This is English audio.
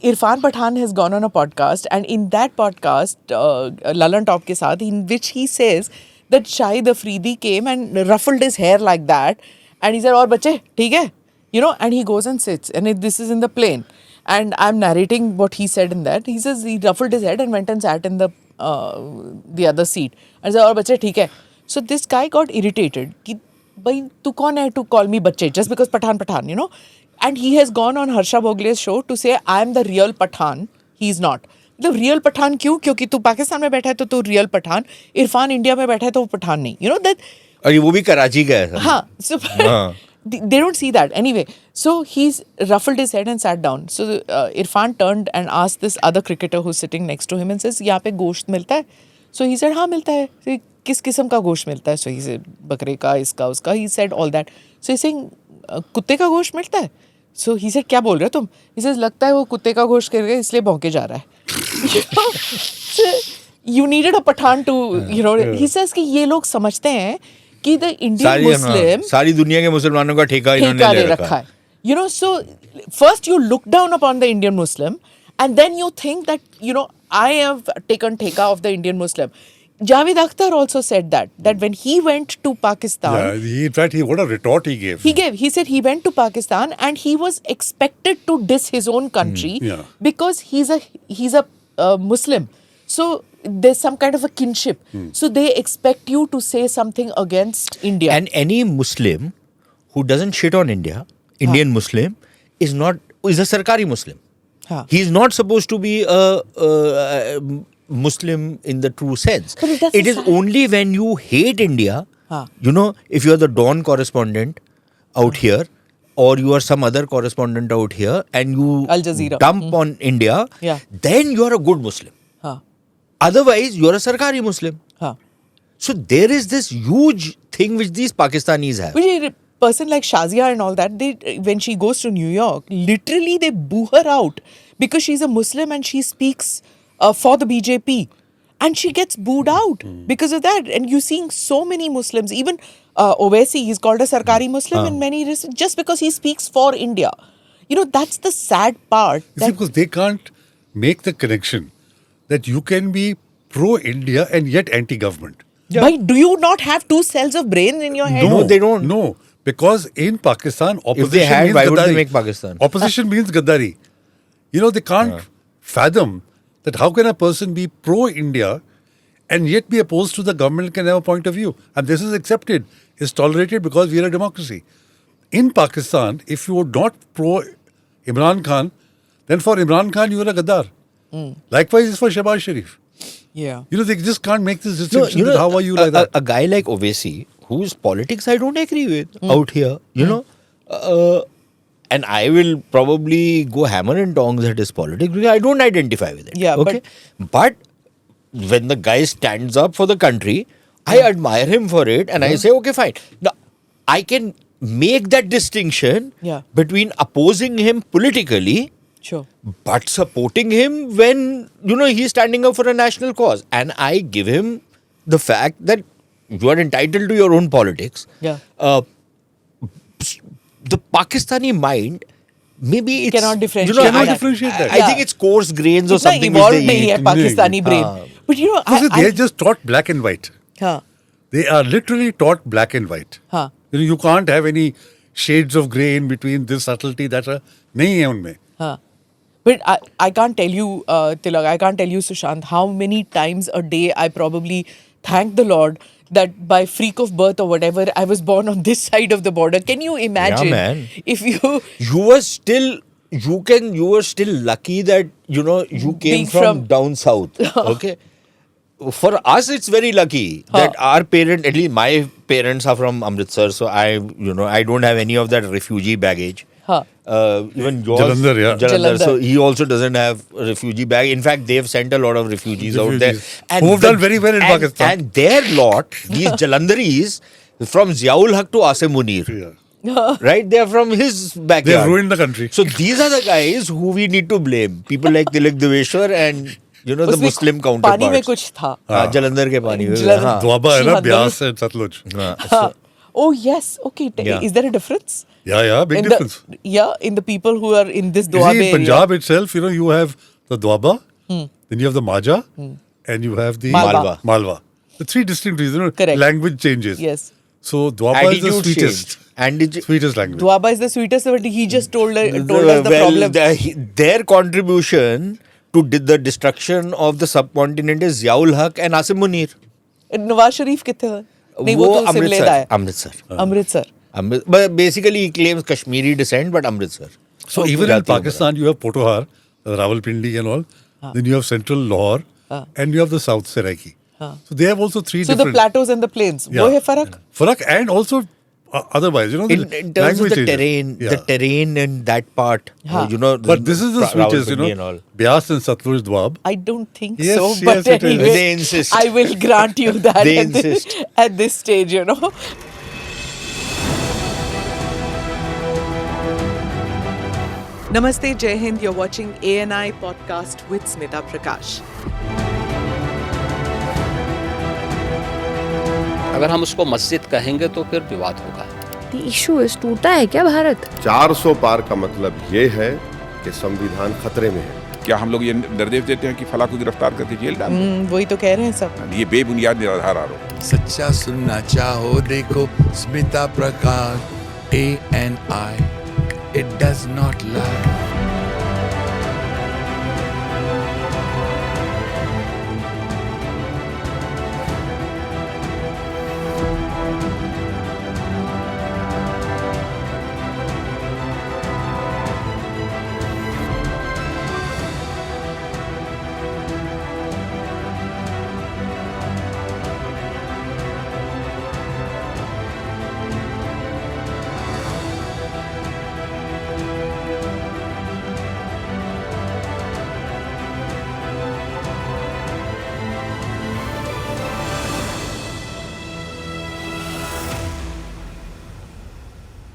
Irfan Pathan has gone on a podcast, and in that podcast, Lalan Top ke saath, in which he says that Shahid Afridi came and ruffled his hair like that, and he said, "Aur bache, theek hai?" You know, and he goes and sits, and this is in the plane, and I'm narrating what he said in that. He says he ruffled his head and went and sat in the other seat, and said, "Aur bache, theek hai?" So this guy got irritated. Ki, bhai, tu kaun hai to call me bache just because Pathan, you know? And he has gone on Harsha Bhogle's show to say, I am the real Pathan. He's not. The real Pathan क्यों? क्योंकि तू पाकिस्तान में बैठा है तो तू real Pathan. Irfan India में बैठा है तो वो पठान नहीं. You know that. और वो भी कराची का है. हाँ. So they don't see that. Anyway, so he's ruffled his head and sat down. So Irfan turned and asked this other cricketer who's sitting next to him and says, यहाँ पे गोश्त मिलता है? So he said, हाँ मिलता है. So, किस किस्म का गोश्त मिलता है? So he said, बकरे का, इसका, उसका. He said all that. So he's saying, कुत्ते का गोश्त मिलता है? So he said, क्या बोल रहे हो तुम? He says, लगता है वो कुत्ते का गोश्त करके इसलिए भौंके जा रहा है. So, you needed a Pathan to, you know, he says कि ये लोग समझते हैं कि the Indian Muslim सारी दुनिया के मुसलमानों का ठेका इन्होंने ले रखा है. You know, so first you look down upon the Indian Muslim, and then you think that, you know, I have taken theka of the Indian Muslim. Javed Akhtar also said that when he went to Pakistan... Yeah, in fact, what a retort he gave. He said he went to Pakistan and he was expected to diss his own country because he's a Muslim. So there's some kind of a kinship. So they expect you to say something against India. And any Muslim who doesn't shit on India, Indian Muslim, is a Sarkari Muslim. He's not supposed to be a Muslim in the true sense. It is only when you hate India, you know, if you are the Dawn correspondent out here, or you are some other correspondent out here, and you dump on India, then you are a good Muslim. Otherwise, you are a Sarkari Muslim. So there is this huge thing which these Pakistanis have. A person like Shazia and all that, when she goes to New York, literally they boo her out because she's a Muslim and she speaks for the BJP. And she gets booed out because of that. And you're seeing so many Muslims, even Owaisi, he's called a Sarkari Muslim in many respects, just because he speaks for India. You know, that's the sad part. Because they can't make the connection that you can be pro-India and yet anti-government. But do you not have two cells of brain in your head? No, they don't. No, because in Pakistan, opposition if they had, means why Gaddari. would they make Pakistan? Opposition means Gaddari. You know, they can't fathom that how can a person be pro-India and yet be opposed to the government, can have a point of view. And this is accepted, is tolerated because we are a democracy. In Pakistan, if you are not pro-Imran Khan, then for Imran Khan, you are a Gaddar. Likewise, it's for Shehbaz Sharif. Yeah. You know, they just can't make this distinction. No, how are you like that? A guy like Owaisi, whose politics I don't agree with out here, you know, and I will probably go hammer and tongs at his politics because I don't identify with it. Yeah, okay? But when the guy stands up for the country, I admire him for it and I say, okay, fine. Now, I can make that distinction between opposing him politically but supporting him when, you know, he's standing up for a national cause. And I give him the fact that you are entitled to your own politics. The Pakistani mind, maybe it's... Cannot differentiate, you know, cannot differentiate that. I think it's coarse grains or something. Evolved nahi hai Pakistani brain. But you know, they're just taught black and white. They are literally taught black and white. You know, you can't have any shades of grey in between, this subtlety, that nahi hai unme. But I can't tell you, Tilak, I can't tell you, Sushant, how many times a day I probably thank the Lord that by freak of birth or whatever, I was born on this side of the border. Can you imagine if you were still lucky that, you know, you came from down south. Okay. For us, it's very lucky that our parents, at least my parents, are from Amritsar, so I don't have any of that refugee baggage. Even yours, Jalandhar, so he also doesn't have a refugee bag. In fact, they've sent a lot of refugees out there. And who've done very well in Pakistan. And their lot, these Jalandharis, from Ziaul Haq to Asim Munir. Right? They are from his backyard. They've ruined the country. So these are the guys who we need to blame. People like Tilak Deveshwar and, you know, the Muslim counterparts. पानी में कुछ था. Jalandhar के पानी में. Dwaba है ना, Byas and Satluj. Oh yes, okay. Is there a difference? Yeah, big difference. In the people who are in this You Doabe see, in area. Punjab itself, you have the Doaba, then you have the Maja, and you have the Malwa. Malwa. The three distinct reasons. Correct. Language changes. Yes. So Doaba is the Attitude sweetest. change. Sweetest language. Doaba is the sweetest, but he just told us the problem. Their contribution to the destruction of the subcontinent is Ziaul Haq and Asim Munir. Nawaz Sharif कितने हैं? नहीं, वो तो सिमलेदा है. Amritsar. Amritsar. But basically he claims Kashmiri descent, but Amritsar. So even in Pakistan, you have Potohar, Rawalpindi and all. Then you have central Lahore, and you have the south Seraiki. So they have also three So different. the plateaus and the plains. Yeah. वो है फर्क? Farak, and also otherwise, the In terms of language the changes. terrain, Yeah. the terrain in that part, Haan. But this is the sweetest, Rawalpindi and all. Beas and Satluj Doab. I don't think Yes, so, yes, but it is. anyway, They insist. I will grant you that They at, insist. at this stage, Namaste, Jai Hind. You're watching ANI podcast with Smita Prakash. अगर हम उसको मस्जिद कहेंगे तो फिर विवाद होगा. The issue is टूटा है क्या भारत? 400 पार का मतलब ये है कि संविधान खतरे में है. क्या हम लोग ये निर्देश देते हैं कि फला को गिरफ्तार करके जेल डाल दें? वही तो कह रहे हैं सब. ये बेबुनियाद निराधार आरोप. सच्चा सुनना चाहो देखो स्मिता प्रकाश ANI. It does not lie.